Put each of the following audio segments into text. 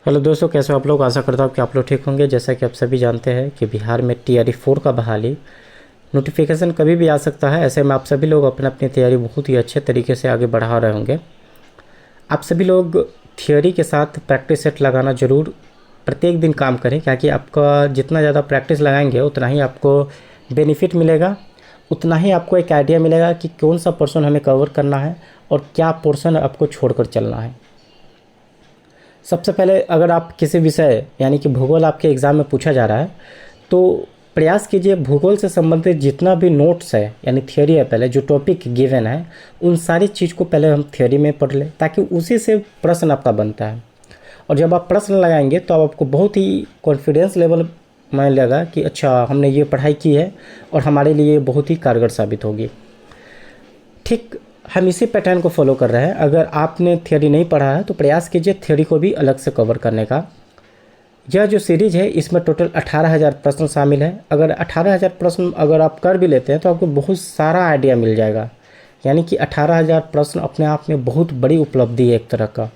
Hello दोस्तों, कैसे हो आप लोग। आशा करता हूँ कि आप लोग ठीक होंगे। जैसा कि आप सभी जानते हैं कि बिहार में टीआरई 4 का बहाली नोटिफिकेशन कभी भी आ सकता है। ऐसे में आप सभी लोग अपनी अपनी तैयारी बहुत ही अच्छे तरीके से आगे बढ़ा रहे होंगे। आप सभी लोग थियोरी के साथ प्रैक्टिस सेट लगाना ज़रूर प्रत्येक दिन काम करें, क्योंकि आपका जितना ज़्यादा प्रैक्टिस लगाएंगे उतना ही आपको बेनिफिट मिलेगा, उतना ही आपको एक आइडिया मिलेगा कि कौन सा पोर्शन हमें कवर करना है और क्या पोर्शन आपको छोड़कर चलना है। सबसे पहले अगर आप किसी विषय यानी कि भूगोल आपके एग्ज़ाम में पूछा जा रहा है तो प्रयास कीजिए भूगोल से संबंधित जितना भी नोट्स है यानी थियोरी है, पहले जो टॉपिक गिवन है उन सारी चीज़ को पहले हम थियोरी में पढ़ लें, ताकि उसी से प्रश्न आपका बनता है। और जब आप प्रश्न लगाएंगे तो आपको बहुत ही कॉन्फिडेंस लेवल में लगा कि अच्छा हमने ये पढ़ाई की है और हमारे लिए बहुत ही कारगर साबित होगी। ठीक हम इसी पैटर्न को फॉलो कर रहे हैं। अगर आपने थियोरी नहीं पढ़ा है तो प्रयास कीजिए थियोरी को भी अलग से कवर करने का। यह जो सीरीज है इसमें टोटल 18,000 प्रश्न शामिल है। अगर 18,000 प्रश्न अगर आप कर भी लेते हैं तो आपको बहुत सारा आइडिया मिल जाएगा। यानी कि 18,000 प्रश्न अपने आप में बहुत बड़ी उपलब्धि है एक तरह का।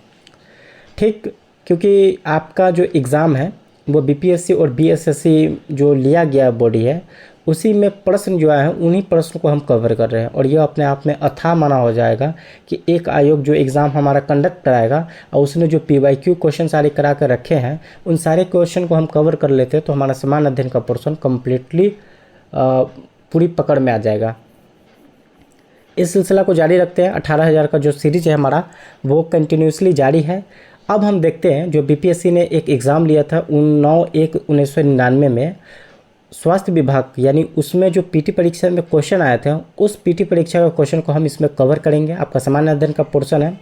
ठीक, क्योंकि आपका जो एग्ज़ाम है वो बीपीएससी और बीएसएससी जो लिया गया बॉडी है उसी में प्रश्न जो आए हैं उन्हीं प्रश्न को हम कवर कर रहे हैं। और यह अपने आप में अथाह माना हो जाएगा कि एक आयोग जो एग्ज़ाम हमारा कंडक्ट कराएगा और उसने जो पीवाईक्यू क्वेश्चन सारे करा कर रखे हैं उन सारे क्वेश्चन को हम कवर कर लेते हैं तो हमारा सामान्य अध्ययन का पोर्शन कम्प्लीटली पूरी पकड़ में आ जाएगा। इस सिलसिला को जारी रखते हैं। 18,000 का जो सीरीज है हमारा वो कंटिन्यूसली जारी है। अब हम देखते हैं जो बीपीएससी ने एक एग्ज़ाम लिया था 9/1/1999 में स्वास्थ्य विभाग, यानी उसमें जो पीटी परीक्षा में क्वेश्चन आए थे उस पीटी परीक्षा का क्वेश्चन को हम इसमें कवर करेंगे। आपका सामान्य अध्ययन का पोर्शन है।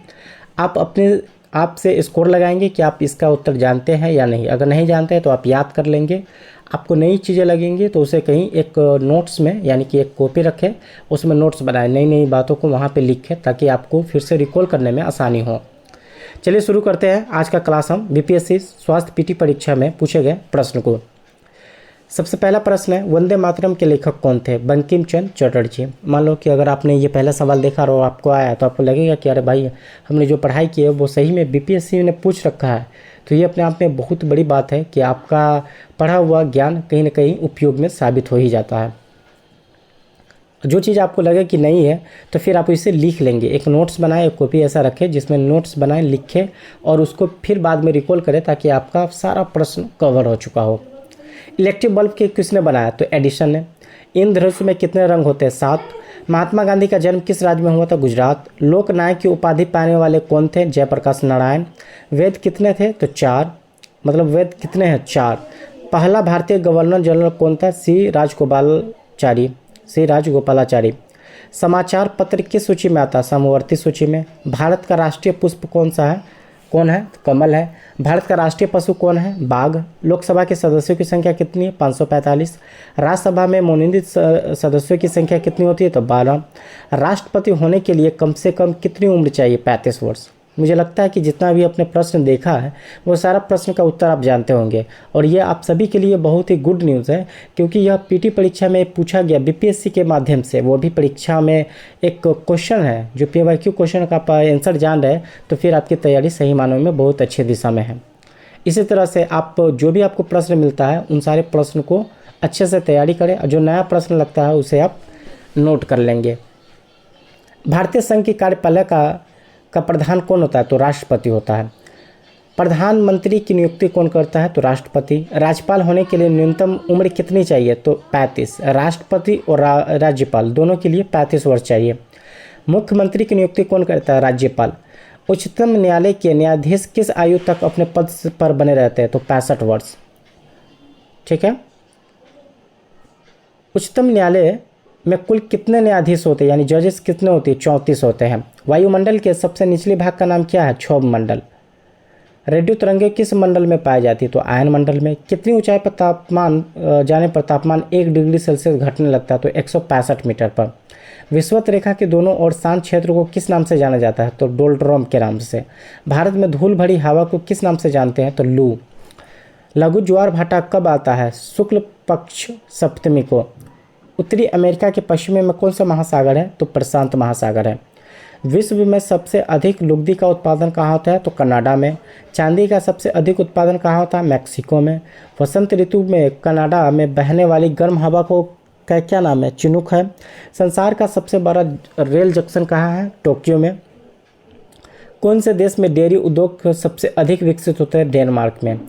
आप अपने आप से स्कोर लगाएंगे कि आप इसका उत्तर जानते हैं या नहीं। अगर नहीं जानते हैं तो आप याद कर लेंगे। आपको नई चीज़ें लगेंगी तो उसे कहीं एक नोट्स में यानी कि एक कॉपी रखें, उसमें नोट्स बनाएं, नई नई बातों को वहाँ पे लिखें ताकि आपको फिर से रिकॉल करने में आसानी हो। चलिए शुरू करते हैं आज का क्लास। हम बीपीएससी स्वास्थ्य पीटी परीक्षा में पूछे गए प्रश्न को। सबसे पहला प्रश्न है, वंदे मातरम के लेखक कौन थे? बंकिम चंद्र चटर्जी। मान लो कि अगर आपने ये पहला सवाल देखा और आपको आया तो आपको लगेगा कि अरे भाई हमने जो पढ़ाई की है वो सही में बीपीएससी ने पूछ रखा है। तो ये अपने आप में बहुत बड़ी बात है कि आपका पढ़ा हुआ ज्ञान कहीं ना कहीं उपयोग में साबित हो ही जाता है। जो चीज़ आपको लगे कि नहीं है तो फिर आप इसे लिख लेंगे। एक नोट्स बनाएं, एक कॉपी ऐसा रखें जिसमें नोट्स बनाएं, लिखें और उसको फिर बाद में रिकॉल करें ताकि आपका सारा प्रश्न कवर हो चुका हो। इलेक्ट्रिक बल्ब के किसने बनाया? तो एडिसन ने। इंद्रधनुष में कितने रंग होते हैं? 7। महात्मा गांधी का जन्म किस राज्य में हुआ था? गुजरात। लोकनायक की उपाधि पाने वाले कौन थे? जयप्रकाश नारायण। वेद कितने थे? तो 4। मतलब वेद कितने हैं? 4। पहला भारतीय गवर्नर जनरल कौन था? सी राजगोपालाचारी। समाचार पत्र किस सूची में आता है? समवर्ती सूची में। भारत का राष्ट्रीय पुष्प कौन है? कमल है। भारत का राष्ट्रीय पशु कौन है? बाघ। लोकसभा के सदस्यों की संख्या कितनी है? 545। राज्यसभा में मनोनीत सदस्यों की संख्या कितनी होती है? तो 12। राष्ट्रपति होने के लिए कम से कम कितनी उम्र चाहिए? 35 वर्ष। मुझे लगता है कि जितना भी आपने प्रश्न देखा है वो सारा प्रश्न का उत्तर आप जानते होंगे और ये आप सभी के लिए बहुत ही गुड न्यूज़ है, क्योंकि यह पीटी परीक्षा में पूछा गया बीपीएससी के माध्यम से। वो भी परीक्षा में एक क्वेश्चन है जो पीवाईक्यू क्वेश्चन का आप आंसर जान रहे हैं तो फिर आपकी तैयारी सही मानों में बहुत अच्छी दिशा में है। इसी तरह से आप जो भी आपको प्रश्न मिलता है उन सारे प्रश्न को अच्छे से तैयारी करें और जो नया प्रश्न लगता है उसे आप नोट कर लेंगे। भारतीय संघ की कार्यपालिका का प्रधान कौन होता है? तो राष्ट्रपति होता है। प्रधानमंत्री की नियुक्ति कौन करता है? तो राष्ट्रपति। राज्यपाल होने के लिए न्यूनतम उम्र कितनी चाहिए? तो 35। राष्ट्रपति और राज्यपाल दोनों के लिए 35 वर्ष चाहिए। मुख्यमंत्री की नियुक्ति कौन करता है? राज्यपाल। उच्चतम न्यायालय के न्यायाधीश किस आयु तक अपने पद पर बने रहते हैं? तो 65 वर्ष। ठीक है। उच्चतम न्यायालय में कुल कितने न्यायाधीश होते हैं यानी जजेस कितने होते हैं? 34 होते हैं। वायुमंडल के सबसे निचले भाग का नाम क्या है? क्षोभ मंडल। रेडियो तरंगें किस मंडल में पाई जाती है? तो आयन मंडल में। कितनी ऊंचाई पर तापमान जाने पर तापमान 1 डिग्री सेल्सियस घटने लगता है? तो 165 मीटर पर। विषुवत रेखा के दोनों ओर शांत क्षेत्र को किस नाम से जाना जाता है? तो डोल्ड्रम के नाम से। भारत में धूल भरी हवा को किस नाम से जानते हैं? तो लू। लघु ज्वार भाटा कब आता है? शुक्ल पक्ष सप्तमी को। उत्तरी अमेरिका के पश्चिमी में कौन सा महासागर है? तो प्रशांत महासागर है। विश्व में सबसे अधिक लुगदी का उत्पादन कहाँ होता है? तो कनाडा में। चांदी का सबसे अधिक उत्पादन कहाँ होता है? मैक्सिको में। वसंत ऋतु में कनाडा में बहने वाली गर्म हवा को का क्या नाम है? चिनूक है। संसार का सबसे बड़ा रेल जंक्शन कहाँ है? टोक्यो में। कौन से देश में डेयरी उद्योग सबसे अधिक विकसित होता है? डेनमार्क में।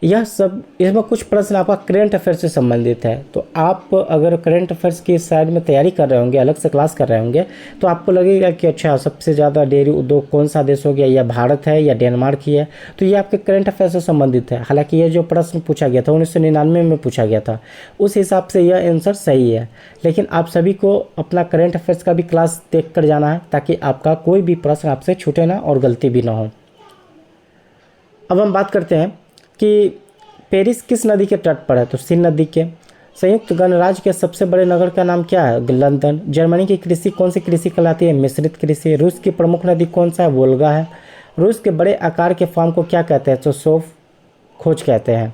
यह सब, इसमें कुछ प्रश्न आपका करेंट अफेयर से संबंधित है। तो आप अगर करेंट अफेयर्स की साइड में तैयारी कर रहे होंगे, अलग से क्लास कर रहे होंगे, तो आपको लगेगा कि अच्छा सबसे ज़्यादा डेयरी उद्योग कौन सा देश हो गया, या भारत है या डेनमार्क ही है। तो ये आपके करेंट अफेयर से संबंधित है। हालांकि ये जो प्रश्न पूछा गया था 1999 में पूछा गया था, उस हिसाब से यह आंसर सही है। लेकिन आप सभी को अपना करेंट अफेयर्स का भी क्लास देख कर जाना है, ताकि आपका कोई भी प्रश्न आपसे छूटे ना और गलती भी ना हो। अब हम बात करते हैं कि पेरिस किस नदी के तट पर है? तो सीन नदी के। संयुक्त गणराज्य के सबसे बड़े नगर का नाम क्या है? लंदन। जर्मनी की कृषि कौन सी कृषि कहलाती है? मिश्रित कृषि। रूस की प्रमुख नदी कौन सा है? वोल्गा है। रूस के बड़े आकार के फार्म को क्या कहते हैं? तो सोफ खोज कहते हैं।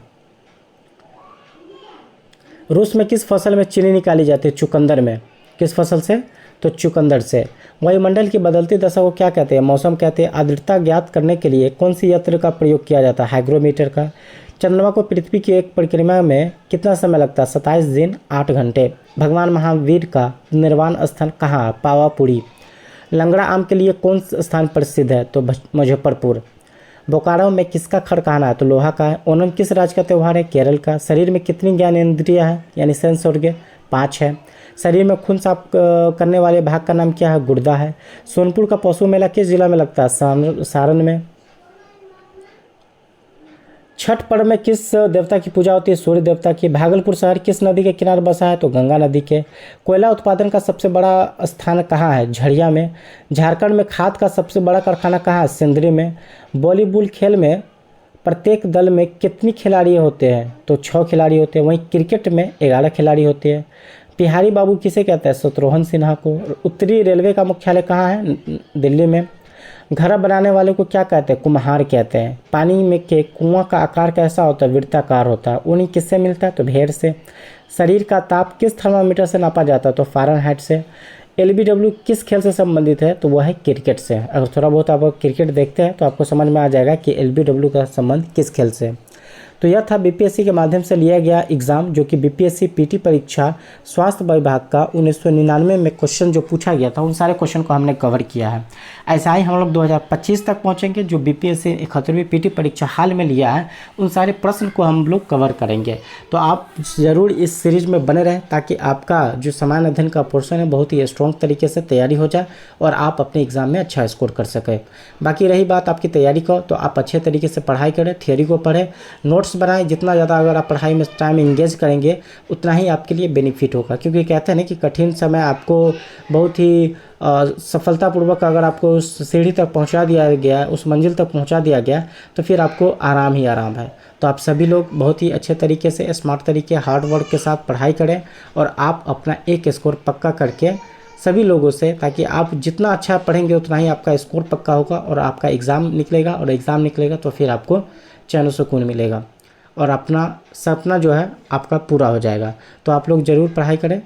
रूस में किस फसल में चीनी निकाली जाती है? चुकंदर में। किस फसल से? तो चुकंदर से। वायुमंडल की बदलती दशा को क्या कहते हैं? मौसम कहते हैं। आर्द्रता ज्ञात करने के लिए कौन सी यंत्र का प्रयोग किया जाता है? हाइग्रोमीटर का। चंद्रमा को पृथ्वी की एक परिक्रमा में कितना समय लगता है? 27 दिन 8 घंटे। भगवान महावीर का निर्वाण स्थान कहाँ है? पावापुरी। लंगड़ा आम के लिए कौन स्थान प्रसिद्ध है? तो मुजफ्फरपुर। बोकारो में किसका खड़ कहना है? तो लोहा का है। ओणम किस राज्य का त्यौहार है? केरल का। शरीर में कितनी ज्ञानेंद्रियाँ हैं, यानी सेंस ऑर्गन? 5 है। शरीर में खून साफ करने वाले भाग का नाम क्या है? गुर्दा है। सोनपुर का पशु मेला किस जिला में लगता है? सारण में। छठ पर्व में किस देवता की पूजा होती है? सूर्य देवता की। भागलपुर शहर किस नदी के किनारे बसा है? तो गंगा नदी के। कोयला उत्पादन का सबसे बड़ा स्थान कहाँ है? झरिया में। झारखंड में खाद का सबसे बड़ा कारखाना कहाँ है? सिंदरी में। वॉलीबॉल खेल में प्रत्येक दल में कितने खिलाड़ी होते हैं? तो 6 खिलाड़ी होते हैं। वहीं क्रिकेट में 11 खिलाड़ी होते हैं। बिहारी बाबू किसे कहते हैं? शत्रुघ्न सिन्हा को। उत्तरी रेलवे का मुख्यालय कहाँ है? दिल्ली में। घर बनाने वाले को क्या कहते हैं? कुम्हार कहते हैं। पानी में के कुआं का आकार कैसा होता है? वृत्ताकार होता है। ऊनी किससे मिलता है? तो भेड़ से। शरीर का ताप किस थर्मामीटर से नापा जाता है? तो फ़ारेनहाइट से। एलबीडब्ल्यू किस खेल से संबंधित है? तो वह है क्रिकेट से। अगर थोड़ा बहुत आप क्रिकेट देखते हैं तो आपको समझ में आ जाएगा कि एलबीडब्ल्यू का संबंध किस खेल से है। तो यह था बीपीएससी के माध्यम से लिया गया एग्ज़ाम, जो कि बीपीएससी पीटी परीक्षा स्वास्थ्य विभाग का 1999 में क्वेश्चन जो पूछा गया था, उन सारे क्वेश्चन को हमने कवर किया है। ऐसा ही हम लोग 2025 तक पहुंचेंगे। जो बीपीएससी 71वीं पीटी परीक्षा हाल में लिया है, उन सारे प्रश्न को हम लोग कवर करेंगे। तो आप ज़रूर इस सीरीज में बने रहें, ताकि आपका जो सामान्य अध्ययन का पोर्शन है बहुत ही स्ट्रॉन्ग तरीके से तैयारी हो जाए और आप अपने एग्ज़ाम में अच्छा स्कोर कर सकें। बाकी रही बात आपकी तैयारी को, तो आप अच्छे तरीके से पढ़ाई करें, थियोरी को पढ़ें, नोट्स बनाएं। जितना ज़्यादा अगर आप पढ़ाई में टाइम इंगेज करेंगे, उतना ही आपके लिए बेनिफिट होगा। क्योंकि कहते हैं ना कि कठिन समय आपको बहुत ही सफलतापूर्वक अगर आपको उस सीढ़ी तक पहुंचा दिया गया, उस मंजिल तक पहुंचा दिया गया, तो फिर आपको आराम ही आराम है। तो आप सभी लोग बहुत ही अच्छे तरीके से, स्मार्ट तरीके, हार्ड वर्क के साथ पढ़ाई करें और आप अपना एक स्कोर पक्का करके सभी लोगों से, ताकि आप जितना अच्छा पढ़ेंगे उतना ही आपका स्कोर पक्का होगा और आपका एग्ज़ाम निकलेगा, और एग्ज़ाम निकलेगा तो फिर आपको चैन सुकून मिलेगा और अपना सपना जो है आपका पूरा हो जाएगा। तो आप लोग ज़रूर पढ़ाई करें।